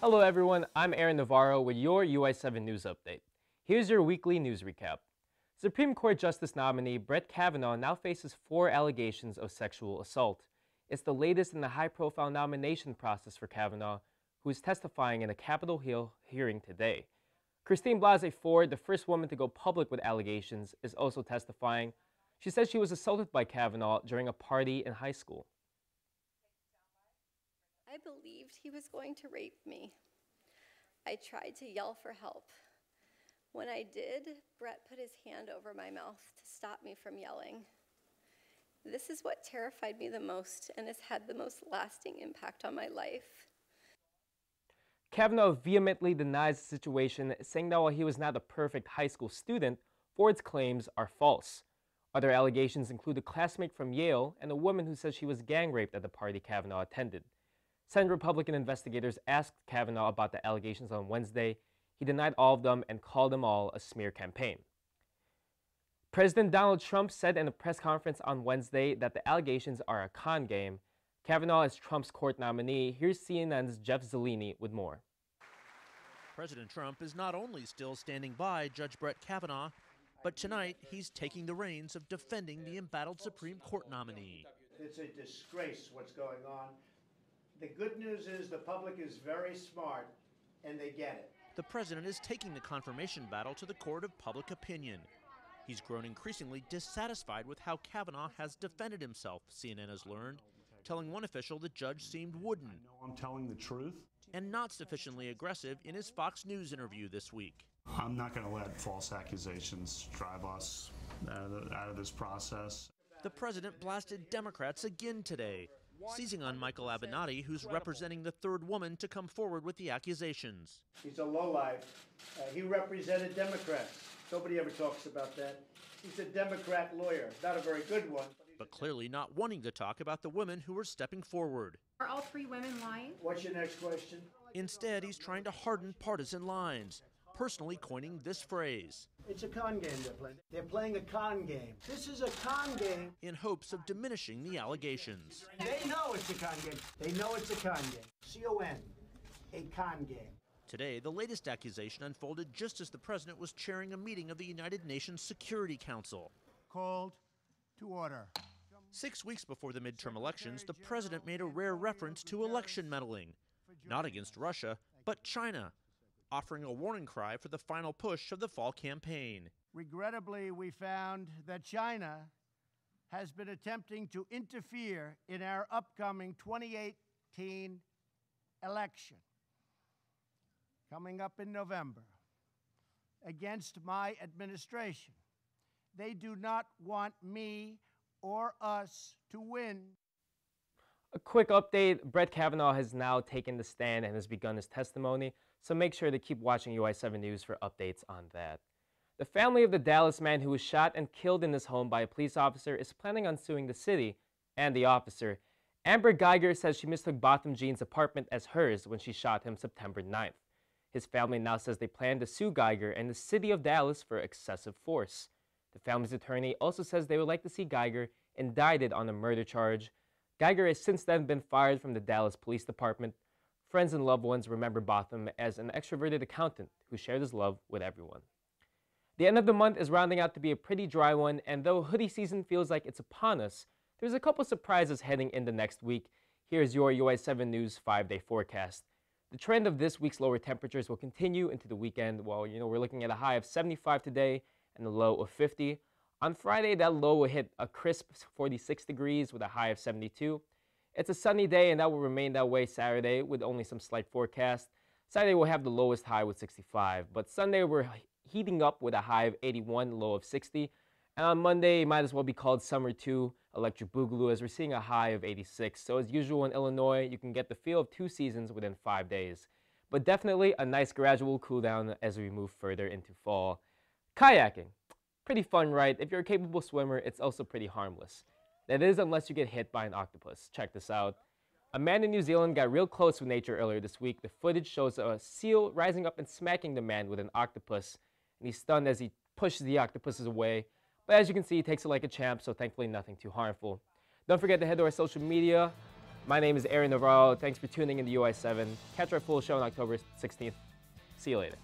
Hello everyone, I'm Navarro with your UI7 news update. Here's your weekly news recap. Supreme Court Justice nominee Brett Kavanaugh now faces 4 allegations of sexual assault. It's the latest in the high-profile nomination process for Kavanaugh, who is testifying in a Capitol Hill hearing today. Christine Blasey Ford, the first woman to go public with allegations, is also testifying. She says she was assaulted by Kavanaugh during a party in high school. I believed he was going to rape me. I tried to yell for help. When I did, Brett put his hand over my mouth to stop me from yelling. This is what terrified me the most and has had the most lasting impact on my life. Kavanaugh vehemently denies the situation, saying that while he was not a perfect high school student, Ford's claims are false. Other allegations include a classmate from Yale and a woman who says she was gang raped at the party Kavanaugh attended. Senate Republican investigators asked Kavanaugh about the allegations on Wednesday. He denied all of them and called them all a smear campaign. President Donald Trump said in a press conference on Wednesday that the allegations are a con game. Kavanaugh is Trump's court nominee. Here's CNN's Jeff Zellini with more. President Trump is not only still standing by Judge Brett Kavanaugh, but tonight he's taking the reins of defending the embattled Supreme Court nominee. It's a disgrace what's going on. The good news is the public is very smart and they get it. The president is taking the confirmation battle to the court of public opinion. He's grown increasingly dissatisfied with how Kavanaugh has defended himself, CNN has learned, telling one official the judge seemed wooden. I know I'm telling the truth. And not sufficiently aggressive in his Fox News interview this week. I'm not going to let false accusations drive us out of this process. The president blasted Democrats again today, seizing on Michael Avenatti, who's representing the third woman to come forward with the accusations. He's a lowlife. He represented Democrats. Nobody ever talks about that. He's a Democrat lawyer, not a very good one. But clearly not wanting to talk about the women who were stepping forward. Are all 3 women lying? What's your next question? Instead, he's trying to harden partisan lines, personally coining this phrase. It's a con game they're playing. They're playing a con game. This is a con game. In hopes of diminishing the allegations. They know it's a con game. They know it's a con game. C-O-N, a con game. Today, the latest accusation unfolded just as the president was chairing a meeting of the United Nations Security Council. Called to order. 6 weeks before the midterm elections, the president made a rare reference to election meddling, not against Russia, but China, offering a warning cry for the final push of the fall campaign. Regrettably, we found that China has been attempting to interfere in our upcoming 2018 election, coming up in November, against my administration. They do not want me or us to win. A quick update, Brett Kavanaugh has now taken the stand and has begun his testimony, so make sure to keep watching UI7 News for updates on that. The family of the Dallas man who was shot and killed in his home by a police officer is planning on suing the city and the officer. Amber Geiger says she mistook Botham Jean's apartment as hers when she shot him September 9th. His family now says they plan to sue Geiger and the city of Dallas for excessive force. The family's attorney also says they would like to see Geiger indicted on a murder charge. Geiger has since then been fired from the Dallas Police Department. Friends and loved ones remember Botham as an extroverted accountant who shared his love with everyone. The end of the month is rounding out to be a pretty dry one, and though hoodie season feels like it's upon us, there's a couple surprises heading into next week. Here's your UI7 News 5-day forecast. The trend of this week's lower temperatures will continue into the weekend. While we're looking at a high of 75 today and a low of 50. On Friday, that low will hit a crisp 46 degrees with a high of 72. It's a sunny day, and that will remain that way Saturday with only some slight forecast. Saturday will have the lowest high with 65, but Sunday we're heating up with a high of 81, low of 60. And on Monday, it might as well be called Summer 2, Electric Boogaloo, as we're seeing a high of 86. So as usual in Illinois, you can get the feel of 2 seasons within 5 days. But definitely a nice gradual cool down as we move further into fall. Kayaking. Pretty fun, right? If you're a capable swimmer, it's also pretty harmless. That is, unless you get hit by an octopus. Check this out. A man in New Zealand got real close with nature earlier this week. The footage shows a seal rising up and smacking the man with an octopus. And he's stunned as he pushes the octopuses away. But as you can see, he takes it like a champ, so thankfully nothing too harmful. Don't forget to head to our social media. My name is Navarro. Thanks for tuning in to UI7. Catch our full show on October 16th. See you later.